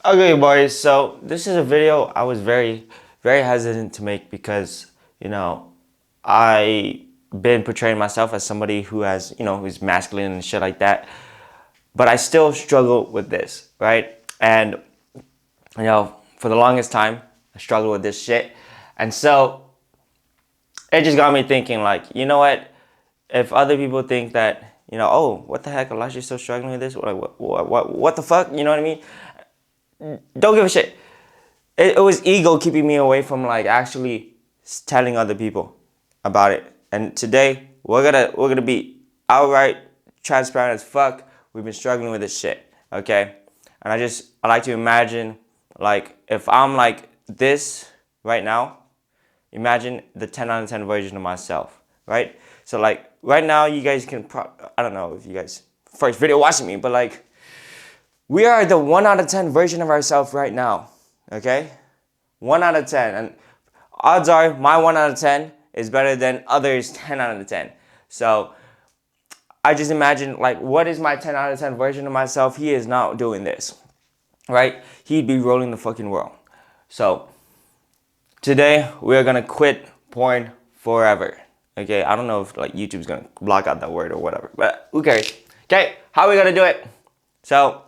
Okay, boys. So this is a video I was very hesitant to make because I been portraying myself as somebody who has who's masculine and shit like that, but I still struggle with this, right? And for the longest time, I struggled with this shit, and so it just got me thinking, like, you know what? If other people think that, oh, what the heck, Elijah's still struggling with this? What the fuck? You know what I mean? Don't give a shit. It was ego keeping me away from like actually telling other people about it. And today we're gonna be outright transparent as fuck. We've been struggling with this shit, okay? And I like to imagine, like, if I'm like this right now, imagine the 10 out of 10 version of myself, right? So like right now you guys can I don't know if you guys first video watching me, but like we are the 1 out of 10 version of ourselves right now, okay? 1 out of 10. And odds are my 1 out of 10 is better than others' 10 out of 10. So I just imagine, like, what is my 10 out of 10 version of myself? He is not doing this, right? He'd be rolling the fucking world. So today we are gonna quit porn forever. Okay, I don't know if like YouTube's gonna block out that word or whatever, but who cares? Okay, how are we gonna do it? So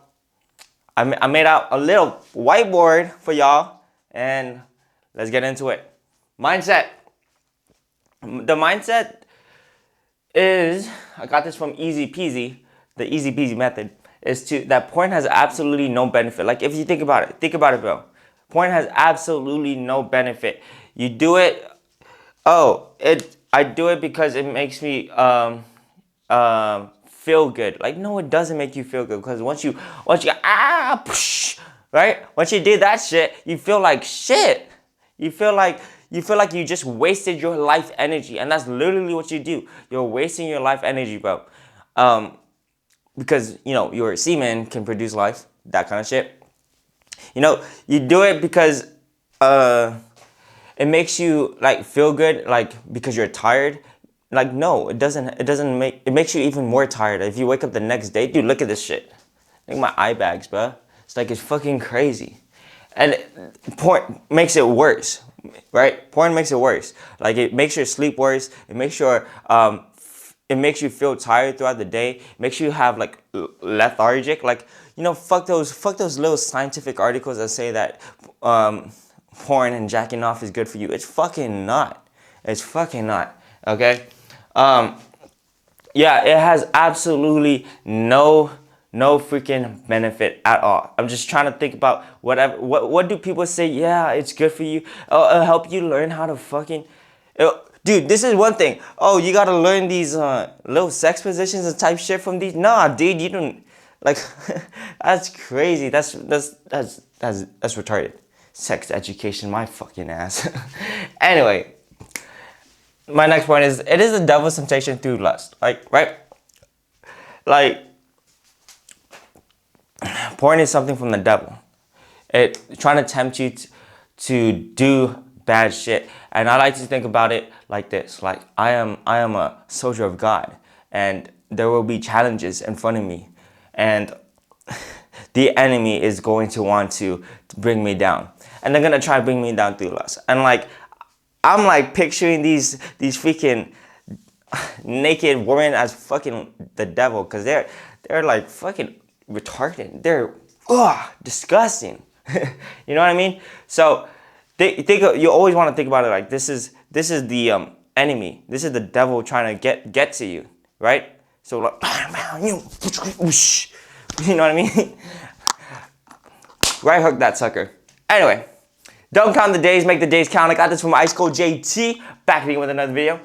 I made out a little whiteboard for y'all, and let's get into it. Mindset. The mindset is, I got this from Easy Peasy. The Easy Peasy method is that porn has absolutely no benefit. Like, if you think about it, bro. Porn has absolutely no benefit. You do it. I do it because it makes me feel good. Like, no, it doesn't make you feel good, because once you push, right? Once you did that shit, you feel like shit. You feel like you just wasted your life energy, and that's literally what you do. You're wasting your life energy, bro. Because your semen can produce life, that kind of shit. You do it because it makes you like feel good, like because you're tired. Like, no, it doesn't make it makes you even more tired if you wake up the next day. Dude, look at this shit. Look at my eye bags, bro. It's fucking crazy. And porn makes it worse, right? Porn makes it worse. Like, it makes your sleep worse. It makes you feel tired throughout the day. It makes you have like lethargic. Like, fuck those little scientific articles that say that porn and jacking off is good for you. It's fucking not. It's fucking not. Okay. Yeah, it has absolutely no freaking benefit at all. I'm just trying to think about what do people say? Yeah, it's good for you. Oh, it'll help you learn how to fucking. Dude, this is one thing. Oh, you gotta learn these little sex positions and type shit from these. Nah, dude, you don't like. That's crazy. That's retarded. Sex education, my fucking ass. Anyway, my next point is, it is the devil's temptation through lust. Like, right? Like, porn is something from the devil. It trying to tempt you to do bad shit. And I like to think about it like this. Like, I am a soldier of God, and there will be challenges in front of me. And the enemy is going to want to bring me down. And they're gonna try to bring me down through lust. And like, I'm like picturing these freaking naked women as fucking the devil, because they're like fucking retarded. They're disgusting. You know what I mean? So you always want to think about it like this is the enemy. This is the devil trying to get to you, right? So like, you know what I mean? Right hook that sucker. Anyway, don't count the days, make the days count. I got this from Ice Cold JT. Back again with another video.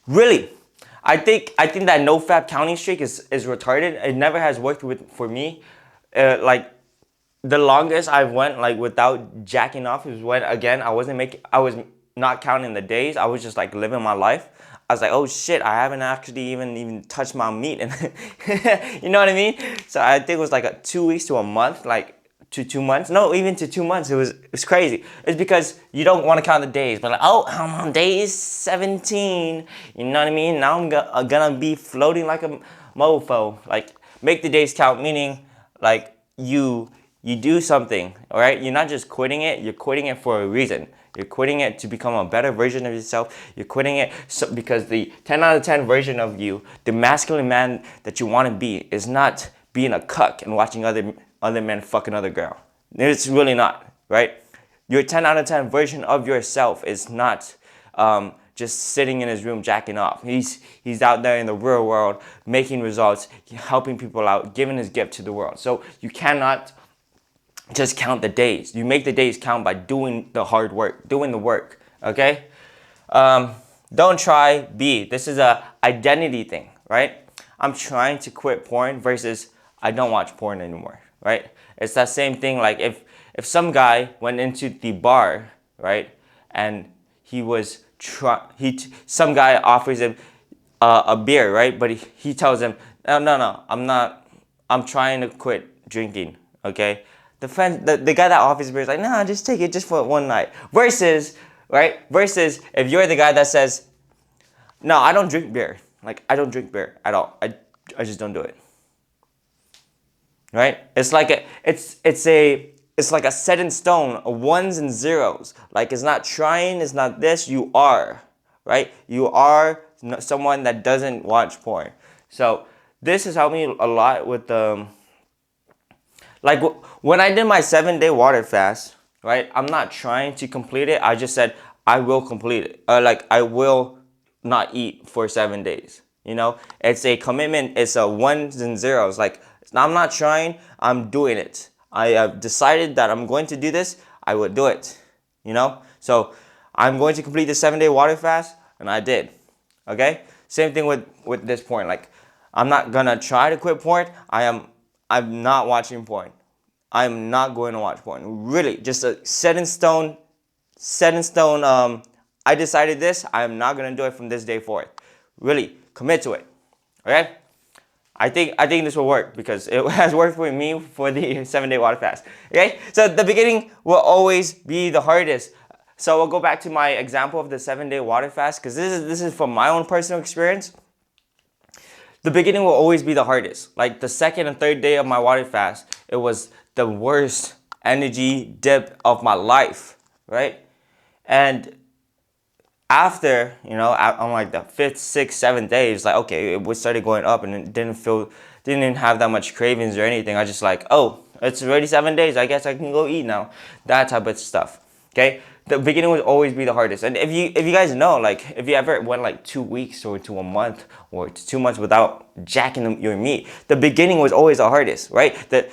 Really, I think that NoFap counting streak is retarded. It never has worked for me. Like, the longest I went like without jacking off was when, again, I was not counting the days. I was just like living my life. I was like, oh shit, I haven't actually even touched my meat, and you know what I mean? So I think it was like 2 weeks to a month, like to 2 months. No, even to 2 months. It's crazy. It's because you don't want to count the days, but like, oh, I'm on day 17. You know what I mean? Now I'm gonna be floating like a mofo. Like, make the days count, meaning like you do something, all right? You're not just quitting it, you're quitting it for a reason. You're quitting it to become a better version of yourself. You're quitting it because the 10 out of 10 version of you, the masculine man that you want to be, is not being a cuck and watching other men fuck another girl. It's really not, right? Your 10 out of 10 version of yourself is not just sitting in his room jacking off. He's out there in the real world making results, helping people out, giving his gift to the world. So you cannot just count the days. You make the days count by doing the hard work, doing the work, okay? Don't try, be. This is a identity thing, right? I'm trying to quit porn versus I don't watch porn anymore, right? It's that same thing. Like if some guy went into the bar, right, and he was some guy offers him a beer, right, but he tells him, no, I'm trying to quit drinking, okay? The guy that offers beer is like, no, just take it just for one night. Versus if you're the guy that says, no, I don't drink beer. Like, I don't drink beer at all. I just don't do it. Right? It's like it's like a set in stone, a ones and zeros. Like, it's not trying, it's not this, you are. Right? You are someone that doesn't watch porn. So this has helped me a lot with like when I did my 7-day water fast, right? I'm not trying to complete it. I just said I will complete it. Like I will not eat for 7 days. You know, it's a commitment. It's a ones and zeros. Like I'm not trying. I'm doing it. I have decided that I'm going to do this. I would do it. You know, so I'm going to complete the 7-day water fast, and I did. Okay. Same thing with this porn. Like I'm not gonna try to quit porn. I'm not watching porn. I'm not going to watch porn. Really, just a set in stone. I decided this. I am not gonna do it from this day forth. Really, commit to it. Okay. I think this will work because it has worked for me for the 7-day water fast. Okay. So the beginning will always be the hardest. So we'll go back to my example of the 7-day water fast because this is from my own personal experience. The beginning will always be the hardest. Like the second and third day of my water fast, it was the worst energy dip of my life, right? And after, on like the 5th, 6th, 7th day, it's like, okay, it started going up and it didn't have that much cravings or anything. I just like, oh, it's already 7 days. I guess I can go eat now. That type of stuff, okay? The beginning will always be the hardest. And if you guys know, like, if you ever went like 2 weeks or to a month or to 2 months without jacking your meat, the beginning was always the hardest, right? The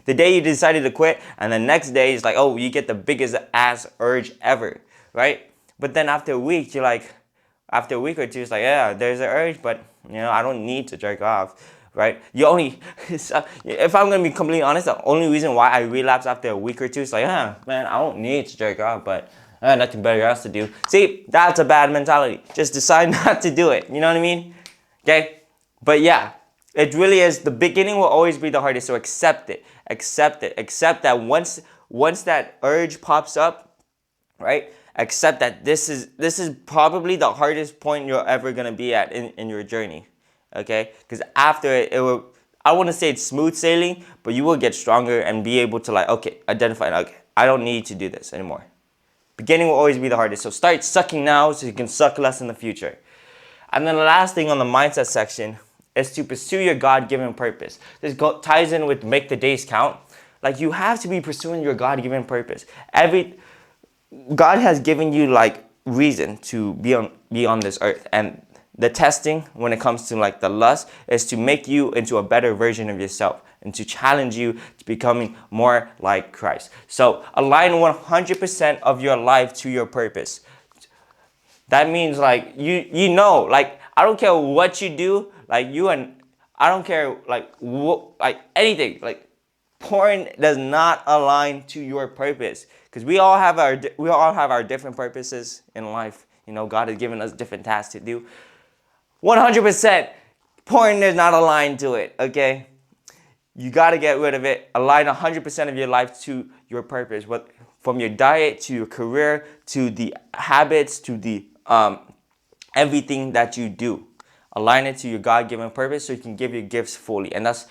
day you decided to quit and the next day is like, oh, you get the biggest ass urge ever, right? But then after a week, after a week or two, it's like, yeah, there's an urge, but I don't need to jerk off, right? If I'm gonna be completely honest, the only reason why I relapse after a week or two is like, man, I don't need to jerk off, but I have nothing better else to do. See, that's a bad mentality. Just decide not to do it. You know what I mean? Okay? But yeah, it really is. The beginning will always be the hardest. So accept it. Accept it. Accept that once that urge pops up, right? Accept that this is probably the hardest point you're ever gonna be at in your journey. Okay? Because after it will, I want to say it's smooth sailing, but you will get stronger and be able to identify, okay, I don't need to do this anymore. Beginning will always be the hardest. So start sucking now so you can suck less in the future. And then the last thing on the mindset section is to pursue your God-given purpose. This ties in with make the days count. Like you have to be pursuing your God-given purpose. God has given you reason to be on this earth, and the testing when it comes to the lust is to make you into a better version of yourself and to challenge you to becoming more like Christ. So align 100% of your life to your purpose. That means I don't care what you do, I don't care anything. Porn does not align to your purpose because we all have our different purposes in life. God has given us different tasks to do. 100%, porn is not aligned to it. Okay, you got to get rid of it. Align 100% of your life to your purpose. From your diet to your career to the habits to the everything that you do. Align it to your God-given purpose so you can give your gifts fully. And that's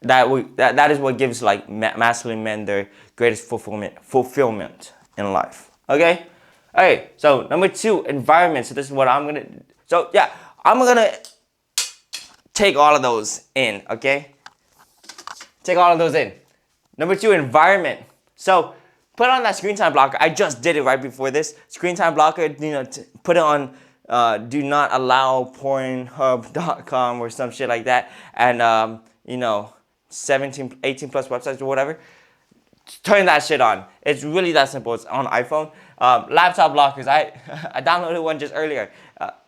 that is what gives like masculine men their greatest fulfillment in life. Okay. Okay. So number 2, environment. So this is what I'm gonna. So yeah, I'm gonna take all of those in. Okay. Take all of those in. Number 2, environment. So put on that screen time blocker. I just did it right before this. Screen time blocker, put it on do not allow pornhub.com or some shit like that. And, 17, 18 plus websites or whatever. Turn that shit on. It's really that simple. It's on iPhone. Laptop blockers. I downloaded one just earlier.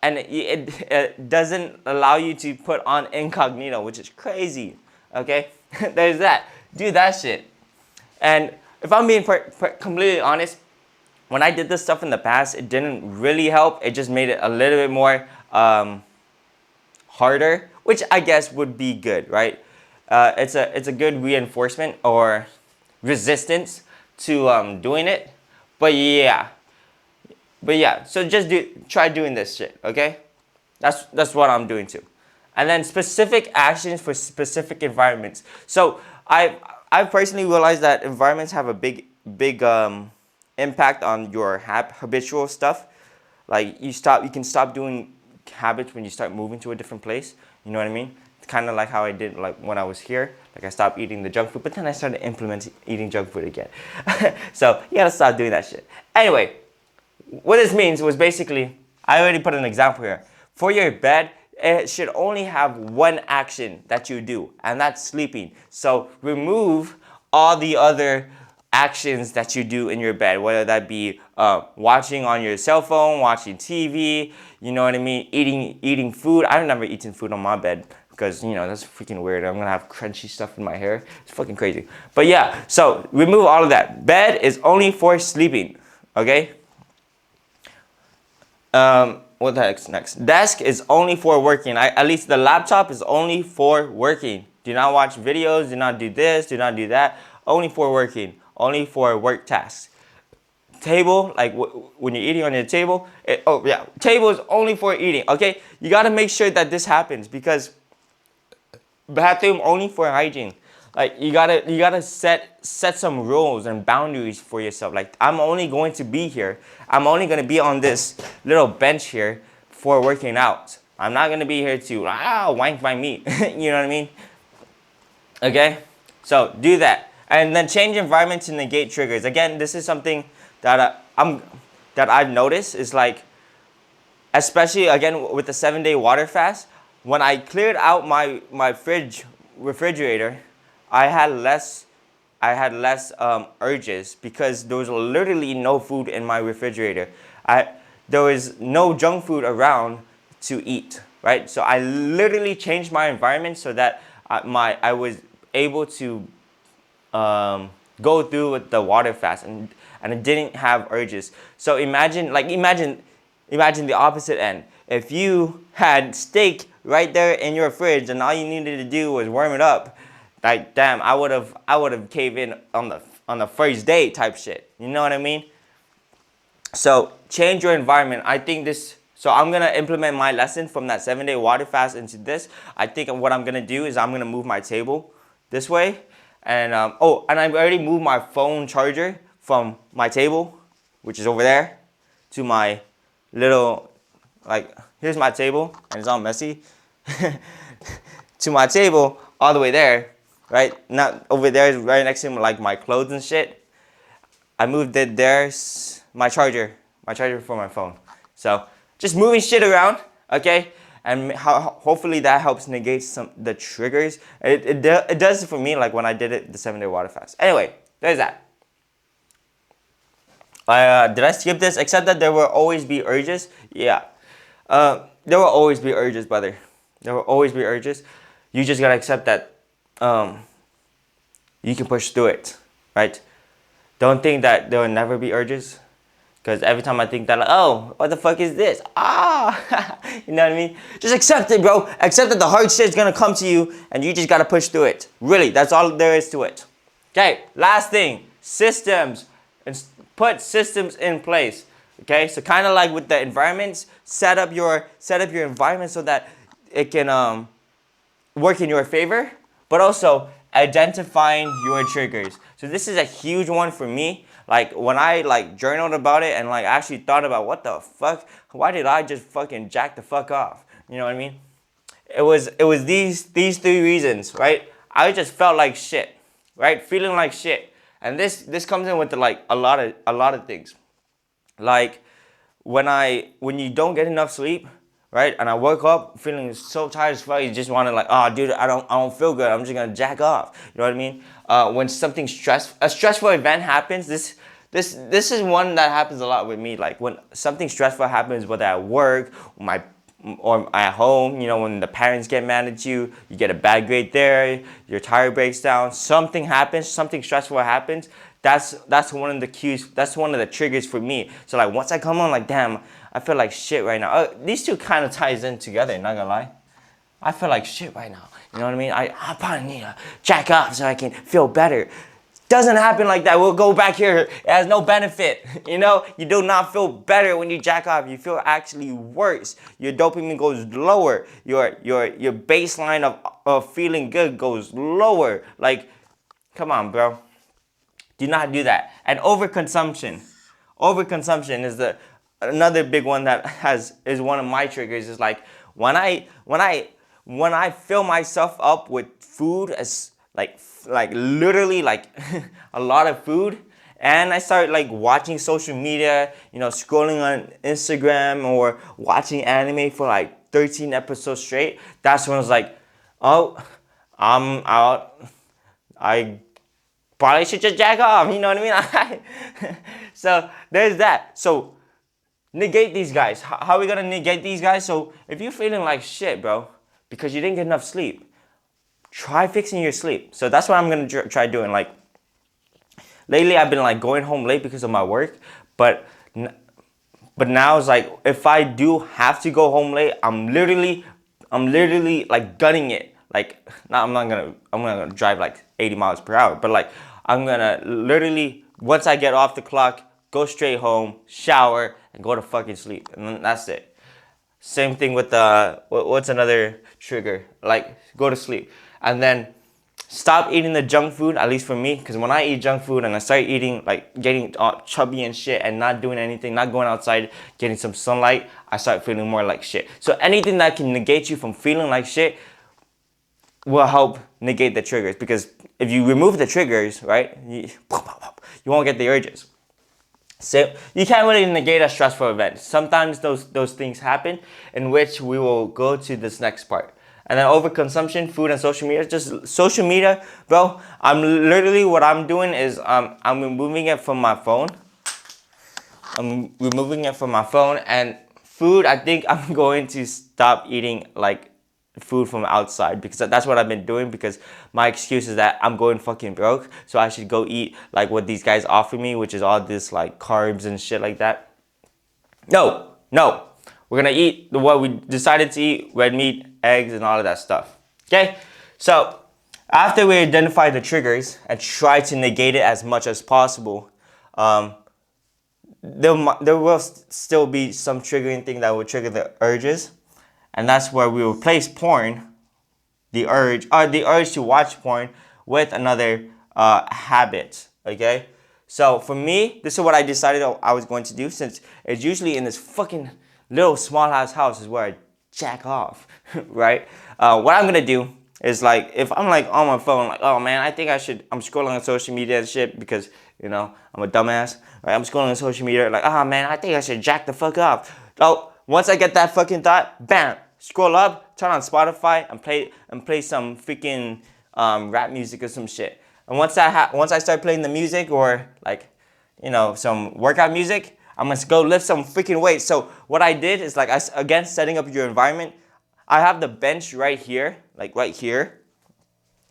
And it doesn't allow you to put on incognito, which is crazy. Okay? There's that. Do that shit. And if I'm being completely honest, when I did this stuff in the past, it didn't really help. It just made it a little bit more harder, which I guess would be good, right? It's a good reinforcement or resistance to doing it. But yeah, so just try doing this shit, okay? That's what I'm doing too. And then specific actions for specific environments. So I personally realized that environments have a big impact on your habitual stuff. Like you can stop doing habits when you start moving to a different place. You know what I mean? It's kind of like how I did like when I was here. Like I stopped eating the junk food, but then I started implementing eating junk food again. So you gotta stop doing that shit. Anyway, what this means was basically, I already put an example here. For your bed, it should only have one action that you do, and that's sleeping. So remove all the other actions that you do in your bed, whether that be watching on your cell phone, watching TV, you know what I mean, eating food. I've never eaten food on my bed because, that's freaking weird. I'm gonna have crunchy stuff in my hair. It's fucking crazy. But yeah, so remove all of that. Bed is only for sleeping, okay? What the heck's next? Desk is only for working. At least the laptop is only for working. Do not watch videos. Do not do this. Do not do that. Only for working. Only for work tasks. Table, like when you're eating on your table. Table is only for eating. Okay, you gotta make sure that this happens because bathroom only for hygiene. Like you gotta set some rules and boundaries for yourself. Like I'm only going to be here. I'm only gonna be on this little bench here for working out. I'm not gonna be here to wank my meat. You know what I mean? Okay, so do that, and then change environment to negate triggers. Again, this is something that I've noticed is like, especially again with the 7-day water fast. When I cleared out my refrigerator, I had less urges because there was literally no food in my refrigerator. There was no junk food around to eat, right? So I literally changed my environment so that I was able to go through with the water fast and it didn't have urges. So imagine the opposite end. If you had steak right there in your fridge and all you needed to do was warm it up, like damn, I would have caved in on the first day type shit. You know what I mean? So change your environment. I think this. So I'm gonna implement my lesson from that 7-day water fast into this. I think what I'm gonna do is I'm gonna move my table this way, and and I've already moved my phone charger from my table, which is over there, to my little, like, here's my table, and it's all messy, to my table all the way there, right? Not over there, right next to like my clothes and shit. I moved it there, my charger for my phone. So just moving shit around, okay? And hopefully that helps negate the triggers. It does it for me, like when I did it the 7-day water fast. Anyway, there's that. Did I skip this? Except that there will always be urges. Yeah. There will always be urges, brother. There will always be urges. You just gotta accept that you can push through it, right? Don't think that there will never be urges. Because every time I think that, like, oh, what the fuck is this? You know what I mean? Just accept it, bro. Accept that the hard shit is gonna come to you and you just gotta push through it. Really, that's all there is to it. Okay, last thing, systems. Put systems in place. Okay, so kind of like with the environments, set up your environment so that it can work in your favor, but also identifying your triggers. So this is a huge one for me. Like when I like journaled about it and like actually thought about what the fuck, why did I just fucking jack the fuck off? You know what I mean? It was these three reasons, right? I just felt like shit, right? Feeling like shit. And this comes in with like a lot of things. Like when you don't get enough sleep, right? And I woke up feeling so tired as fuck. You just want to like, oh, dude, I don't feel good. I'm just gonna jack off. You know what I mean? When something a stressful event happens, this is one that happens a lot with me. Like when something stressful happens, whether at work, or at home, you know, when the parents get mad at you, you get a bad grade there, your tire breaks down, something happens, something stressful happens. That's one of the cues. That's one of the triggers for me. So like once I come on, like damn, I feel like shit right now. These two kind of ties in together. Not gonna lie, I feel like shit right now. You know what I mean? I probably need to jack off so I can feel better. Doesn't happen like that. We'll go back here. It has no benefit. You know, you do not feel better when you jack off. You feel actually worse. Your dopamine goes lower. Your baseline of feeling good goes lower. Like, come on, bro. Do not do that. And overconsumption. Overconsumption is another big one that is one of my triggers. Is like when I fill myself up with food, as like literally like a lot of food, and I start like watching social media, you know, scrolling on Instagram or watching anime for like 13 episodes straight. That's when I was like, oh, I'm out. I probably should just jack off, you know what I mean? So there's that. So negate these guys. How are we gonna negate these guys? So if you're feeling like shit, bro, because you didn't get enough sleep, try fixing your sleep. So that's what I'm gonna try doing. Like lately, I've been like going home late because of my work, but now it's like if I do have to go home late, I'm literally like gunning it. Like I'm gonna drive like 80 miles per hour, but like I'm gonna literally once I get off the clock, go straight home, shower, and go to fucking sleep, and then that's it. Same thing with what's another trigger? Like go to sleep, and then stop eating the junk food. At least for me, because when I eat junk food and I start eating like getting chubby and shit, and not doing anything, not going outside, getting some sunlight, I start feeling more like shit. So anything that can negate you from feeling like shit will help negate the triggers, because if you remove the triggers, right, you won't get the urges. So you can't really negate a stressful event. Sometimes those things happen, in which we will go to this next part. And then overconsumption, food and social media. Just social media, bro. What I'm doing is I'm removing it from my phone. And food, I think I'm going to stop eating like food from outside, because that's what I've been doing, because my excuse is that I'm going fucking broke, so I should go eat like what these guys offer me, which is all this like carbs and shit like that. No, we're gonna eat what we decided to eat: red meat, eggs, and all of that stuff. Okay, so after we identify the triggers and try to negate it as much as possible, there will still be some triggering thing that will trigger the urges. And that's where we replace porn, the urge to watch porn, with another habit. Okay, so for me, this is what I decided I was going to do, since it's usually in this fucking little small ass house is where I jack off, right? What I'm gonna do is like if I'm like on my phone, like oh man, I think I'm scrolling on social media and shit because you know I'm a dumbass, right? I'm scrolling on social media like oh man, I think I should jack the fuck off. So once I get that fucking thought, bam. Scroll up, turn on Spotify, and play some freaking rap music or some shit. And once I start playing the music, or like, you know, some workout music, I'm gonna go lift some freaking weights. So what I did is like, again, setting up your environment. I have the bench right here, like right here,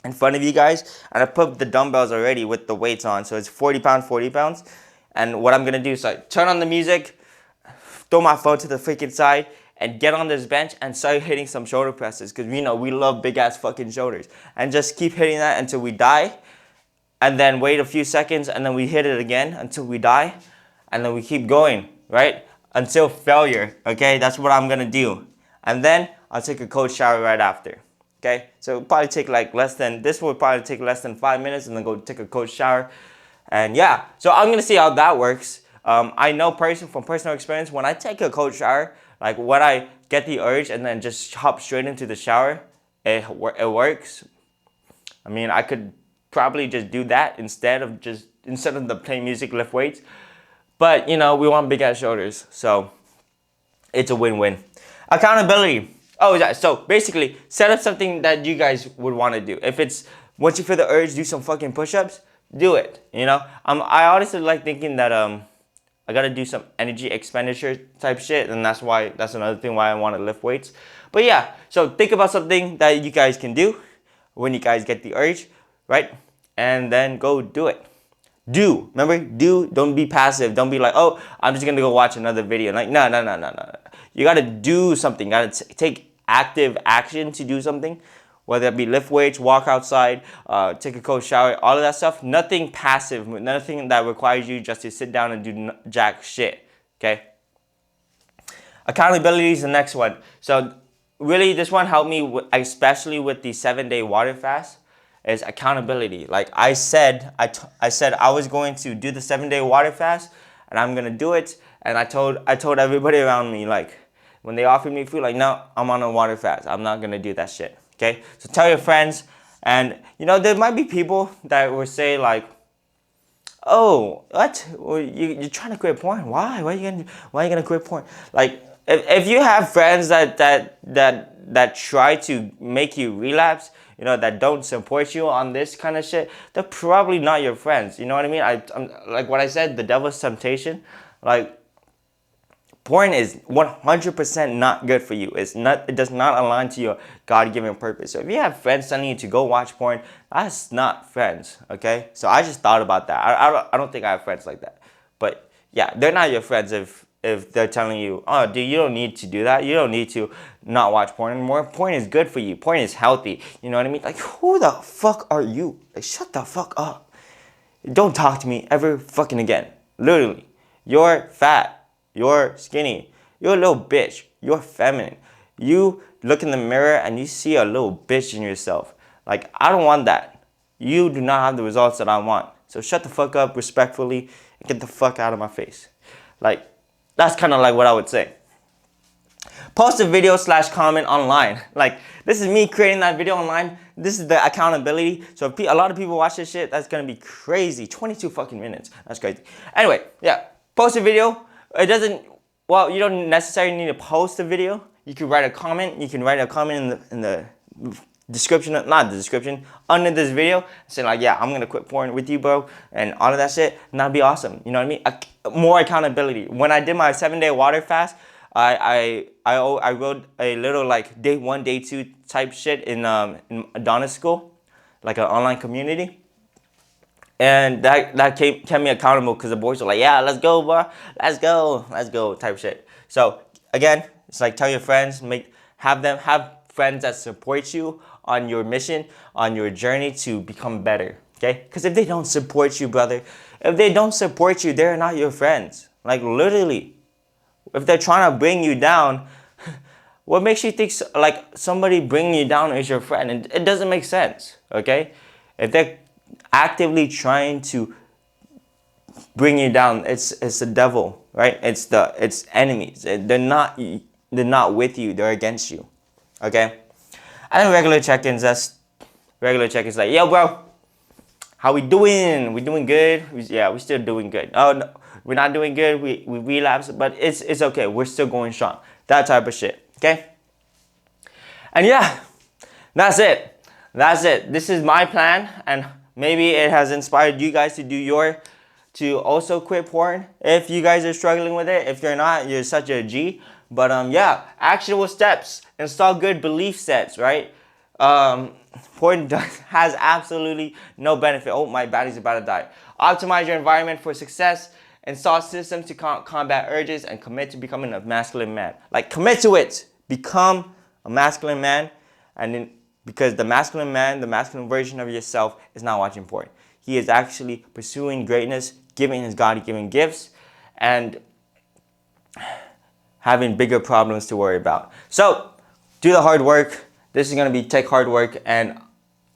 in front of you guys, and I put the dumbbells already with the weights on. So it's 40 pounds, 40 pounds. And what I'm gonna do is like turn on the music, throw my phone to the freaking side, and get on this bench and start hitting some shoulder presses, because you know we love big ass fucking shoulders, and just keep hitting that until we die, and then wait a few seconds, and then we hit it again until we die, and then we keep going, right, until failure. Okay, that's what I'm gonna do, and then I'll take a cold shower right after. Okay, so it'll probably take like this will probably take less than 5 minutes, and then go take a cold shower. And yeah, so I'm gonna see how that works. I know from personal experience, when I take a cold shower, like when I get the urge and then just hop straight into the shower, it works. I mean, I could probably just do that instead of the plain music, lift weights. But you know, we want big ass shoulders, so it's a win-win. Accountability. Oh yeah, so basically set up something that you guys would want to do. If it's once you feel the urge, do some fucking push-ups, do it. You know, I honestly like thinking that I gotta do some energy expenditure type shit, and that's another thing why I want to lift weights. But yeah, so think about something that you guys can do when you guys get the urge, right? And then go do it. Do. Remember, do. Don't be passive. Don't be like, oh, I'm just gonna go watch another video. Like, no. You gotta do something. You gotta take active action to do something, whether it be lift weights, walk outside, take a cold shower, all of that stuff. Nothing passive. Nothing that requires you just to sit down and do jack shit. Okay. Accountability is the next one. So really, this one helped me, especially with the 7-day water fast. Is accountability. Like I said I was going to do the 7-day water fast, and I'm gonna do it. And I told everybody around me, like when they offered me food, like, no, I'm on a water fast. I'm not gonna do that shit. Okay, so tell your friends. And you know, there might be people that will say like, oh, what? Well, you're trying to quit porn? Why? Why are you gonna quit porn? Like, if you have friends that try to make you relapse, you know, that don't support you on this kind of shit, they're probably not your friends. You know what I mean? I'm like what I said, the devil's temptation. Like, porn is 100% not good for you. It does not align to your God-given purpose. So if you have friends telling you to go watch porn, that's not friends, okay? So I just thought about that. I don't think I have friends like that. But yeah, they're not your friends if they're telling you, oh, dude, you don't need to do that. You don't need to not watch porn anymore. Porn is good for you. Porn is healthy. You know what I mean? Like, who the fuck are you? Like, shut the fuck up. Don't talk to me ever fucking again. Literally. You're fat. You're skinny. You're a little bitch. You're feminine. You look in the mirror and you see a little bitch in yourself. Like, I don't want that. You do not have the results that I want. So shut the fuck up respectfully and get the fuck out of my face. Like, that's kind of like what I would say. Post a video / comment online. Like, this is me creating that video online. This is the accountability. So if a lot of people watch this shit, that's gonna be crazy. 22 fucking minutes. That's crazy. Anyway, yeah. Post a video. It doesn't, well, you don't necessarily need to post a video. You can write a comment. You can write a comment in the description, not the description, under this video, saying like, yeah, I'm gonna quit porn with you, bro, and all of that shit, and that'd be awesome. You know what I mean? More accountability. When I did my 7-day water fast, I wrote a little like day 1, day 2 type shit in Adonis school, like an online community. And that kept me accountable because the boys were like, yeah, let's go, bro. Let's go type shit. So again, it's like tell your friends, have friends that support you on your mission, on your journey to become better. Okay? Because if they don't support you, brother, if they don't support you, they're not your friends. Like literally. If they're trying to bring you down, what makes you think like somebody bringing you down is your friend? It doesn't make sense. Okay? If they're actively trying to bring you down, it's the devil, right? It's enemies. They're not with you. They're against you. Okay. And then regular check-ins. That's regular check-ins. Like, yo, bro, how we doing? We doing good? We still doing good. Oh no, we're not doing good. We relapsed, but it's okay. We're still going strong. That type of shit. Okay. And yeah, that's it. This is my plan, and maybe it has inspired you guys to also quit porn if you guys are struggling with it. If you're not, you're such a G. But yeah, actionable steps. Install good belief sets, right? Porn has absolutely no benefit. Oh, my battery's about to die. Optimize your environment for success. Install systems to combat urges and commit to becoming a masculine man. Like, commit to it. Become a masculine man, and then because the masculine man, the masculine version of yourself is not watching porn. He is actually pursuing greatness, giving his God-given gifts, and having bigger problems to worry about. So, do the hard work, This is gonna be take hard work, and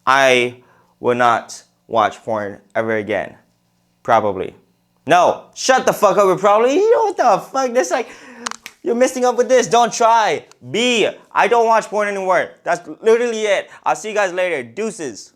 I will not watch porn ever again. Probably. No, shut the fuck up with probably. You know what the fuck? This like, you're messing up with this. Don't try. B, I don't watch porn anymore. That's literally it. I'll see you guys later. Deuces.